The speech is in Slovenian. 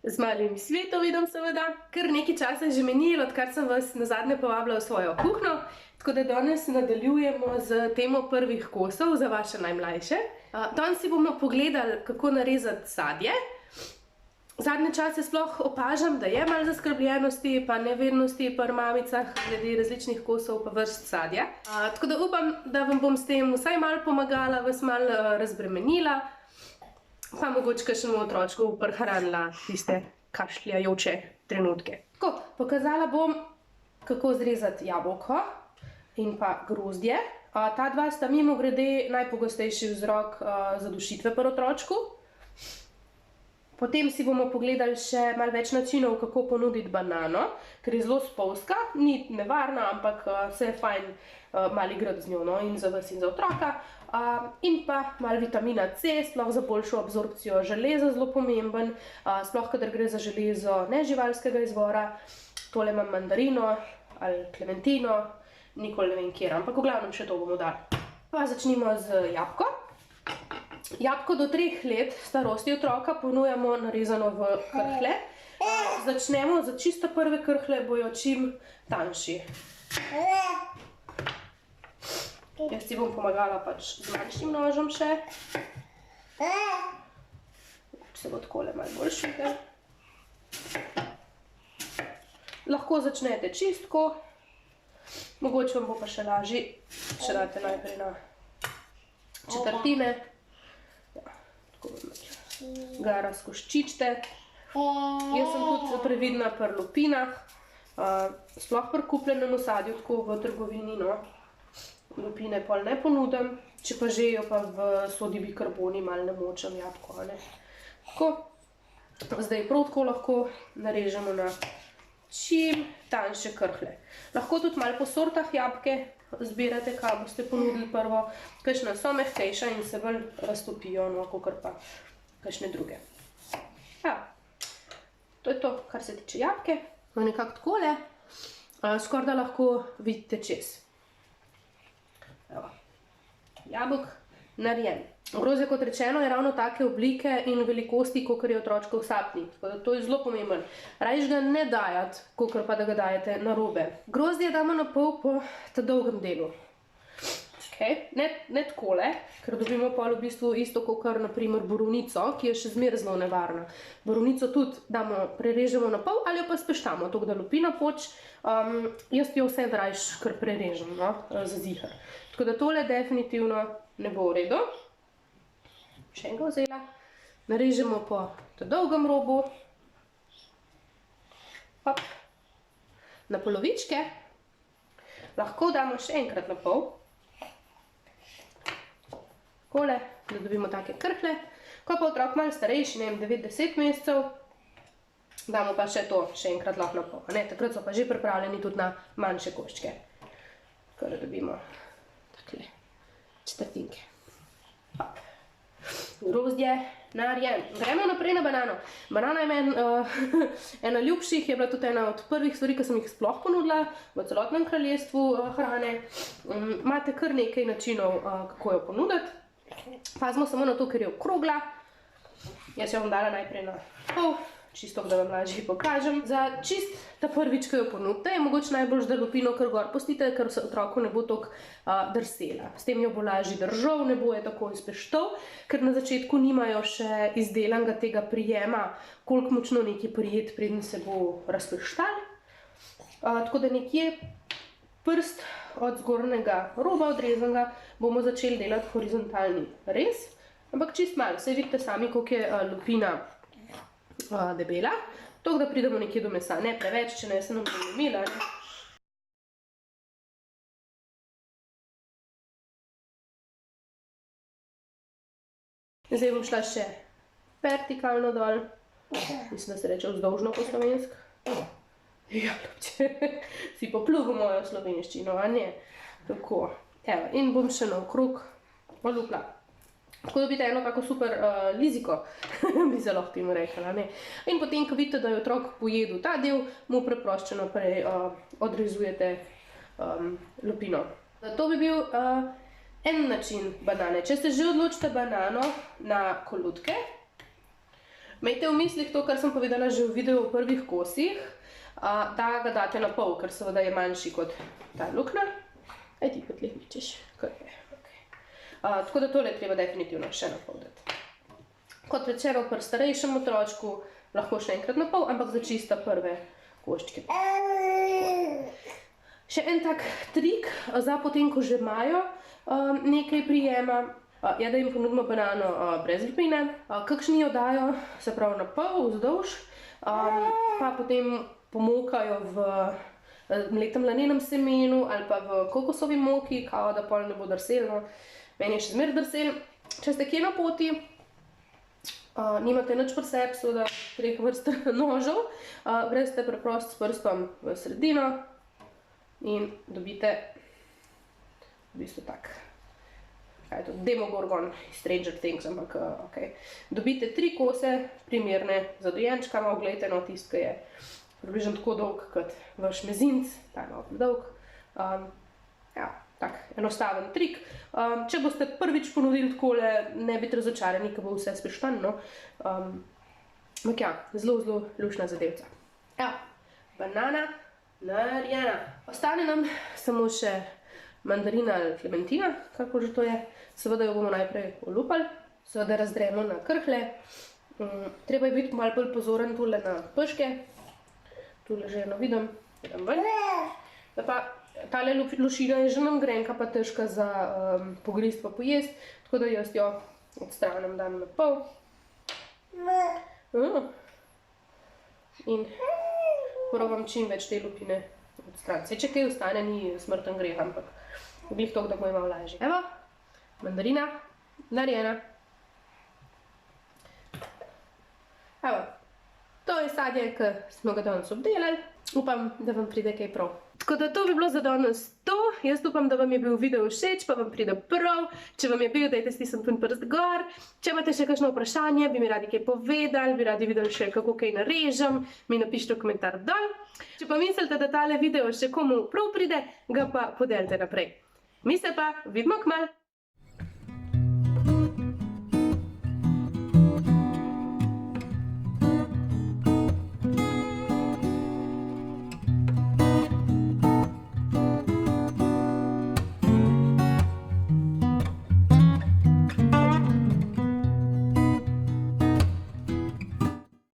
z malim Svetovidom seveda. Kar nekaj časa je že minilo, odkar sem vas nazadnje povabila v svojo kuhno, tako da danes nadaljujemo z temo prvih kosov za vaše najmlajše. Danes si bomo pogledali, kako narezati sadje. Zadnje čase sploh opažam, da je malo zaskrbljenosti pa nevednosti pri mamicah glede različnih kosov pa vrst sadja. Tako da upam, da vam bom s tem vsaj malo pomagala, vas malo razbremenila, pa mogoče kakšnemu otročku prihranila tiste kašljajoče trenutke. Tako, pokazala bom, kako zrezati jabolko in pa grozdje. Ta dva sta mimogrede najpogostejši vzrok zadušitve pri otročku. Potem si bomo pogledali še malo več načinov, kako ponuditi banano, ker je zelo spolzka, ni nevarna, ampak se je fajn malo igrati z njo, no, in za vas in za otroka. In pa malo vitamina C, sploh za boljšo absorpcijo železa, zelo pomemben, sploh kadar gre za železo neživalskega izvora. Tole imam mandarino ali klementino, nikoli ne vem kjer, ampak v glavnem še to bomo dali. Pa začnimo z jabolko. Jabolko do 3 let starosti otroka ponujamo narezano v krhlje. Začnemo za čisto prve krhlje, bojo čim tanjši. Jaz si bom pomagala pač z manjšim nožem še. Se bo takole malo bolj švigal. Lahko začnete čistko. Mogoče vam bo pa še lažje, če date najprej na četrtine. Ga razkoščičite. Jaz sem tudi previdna pri lupinah, sploh pri kupljenem sadju, tako v trgovini, no. Lupine pol ne ponudim, če pa že jo pa v sodi bikarboni malo namočam jabolko, ne. Tako, zdaj prav tako lahko narežemo na čim tanjše krhlje. Lahko tudi malo po sortah jabolke zbirate, kaj boste ponudili prvo. Kakšna so mehkejša in se bolj raztopijo, no, kakor pa kakšne druge. Ja, to je to, kar se tiče jabolke. No, nekako takole, skoraj da lahko vidite čez. Evo, jabolk narejen. Grozdje, kot rečeno, je ravno take oblike in velikosti, kakor je otročkov sapnik. Tako da to je zelo pomemben. Rajš ga ne dajati, kakor pa da ga dajete narobe. Grozdje damo na pol po ta dolgem delu. Ne takole, ker dobimo pol v bistvu isto kakor na primer borovnico, ki je še zmeraj zelo nevarna. Borovnico tudi prerežemo na pol ali jo pa speštamo, tako da lupina poč. Jaz jo vse rajš kar prerežem, no, za zihar. Tako da tole definitivno ne bo v redu. Še enega vzela. Narežemo po ta dolgem robu. Hop. Na polovičke. Lahko damo še enkrat na pol. Takole, da dobimo take krhlje. Ko pa otrok malo starejši, ne vem, 9-10 mesecev, damo pa še to še enkrat lahko na pol. Takrat so pa že pripravljeni tudi na manjše koščke. Tako da dobimo takle četrtinke. Hop. Grozdje narejen. Gremo naprej na banano. Banana je meni ena ljubših, je bila tudi ena od prvih stvari, ki sem jih sploh ponudila v celotnem kraljestvu hrane. Imate kar nekaj načinov, kako jo ponuditi. Pazimo samo na to, ker je okrogla. Jaz jo bom dala najprej na pol, čisto da vam lažje pokažem. Za čist ta prvič, ko jo ponudite, je mogoče najbolj, da lupino kar gor pustite, ker se otroku ne bo toliko drsela. S tem jo bo lažje držal, ne bo je tako izpeštal, ker na začetku nimajo še izdelanega tega prijema, koliko močno nekaj prijet, preden se bo razpeštal. Tako da nekje prst od zgornjega roba odrezanega bomo začeli delati horizontalni rez, ampak čist malo, saj vidite sami, koliko je lupina debela, toliko da pridemo nekje do mesa, ne preveč, če ne se nam bo lomila. Zdaj bom šla še vertikalno dol, mislim, da se reče vzdolžno po slovensk. Ja, ljubče, si popljubil mojo slovenščino, a ne? Tako, evo, in bom še naokrog olupla. Tako dobite eno tako super liziko, bi se lahko temu rekla, ne? In potem, ko vidite, da je otrok pojedel ta del, mu preprosto naprej odrezujete lupino. To bi bil en način banane. Če se že odločite banano na kolutke, Imejte v mislih to, kar sem povedala že v videu v prvih kosih, da ga date na pol, ker seveda je manjši kot ta luknja. Aj ti potleh mičeš, kar je. Tako da tole treba definitivno še na pol dati. Kot rečeno, pri starejšem otročku lahko še enkrat na pol, ampak za čista prve koščke. Še en tak trik za potem, ko že imajo nekaj prijema, je, da jim ponudimo banano brez lupine, kakšni jo dajo, se pravi na pol, vzdolž, pa potem pomokajo v mletem lanenem semenu ali pa v kokosovi moki, kao da pol ne bo drselno. Meni je še zmeraj drsel. Če ste kje na poti, nimate nič pri sebi, seveda 3 vrst nožev, greste preprosto s prstom v sredino in dobite v bistvu tak, kaj je to, Demogorgon iz Stranger Things, ampak okej. Dobite 3 kose, primerne za dojenčka, malo gledajte, no tist, ki je približno tako dolg kot vaš mezinc, ta je malo predolg. Ja, tak enostaven trik. Če boste prvič ponudili takole, ne biti razočarani, ker bo vse sprištanno. Ampak ja, zelo luštna zadevca. Ja, banana narejena. Ostane nam samo še mandarina ali klementina, kako že to je. Seveda jo bomo najprej olupali, seveda razdremo na krhlje. Treba je biti malo bolj pozoren tule na peške. Tule že eno vidim ven. Pa tale lušina je že nam grenka, pa težka za pogrist pa pojest, tako da jaz jo odstranim, dam na pol. In probam čim več te lupine odstraniti. Če kaj ostane, ni smrten greh, ampak glih toliko, da bo je malo lažje. Evo, mandarina narejena. Evo, to je sadje, ki smo ga danes obdelali. Upam, da vam pride kaj prav. Tako da to bi bilo za danes to. Jaz upam, da vam je bil video všeč, pa vam pride prav. Če vam je bil, dajte stisniti prst gor. Če imate še kakšno vprašanje, bi mi radi kaj povedali, bi radi videli še, kako kaj narežem, mi napišite v komentar dol. Če pa mislite, da tale video še komu prav pride, ga pa podelite naprej. Mi se pa vidimo kmalu.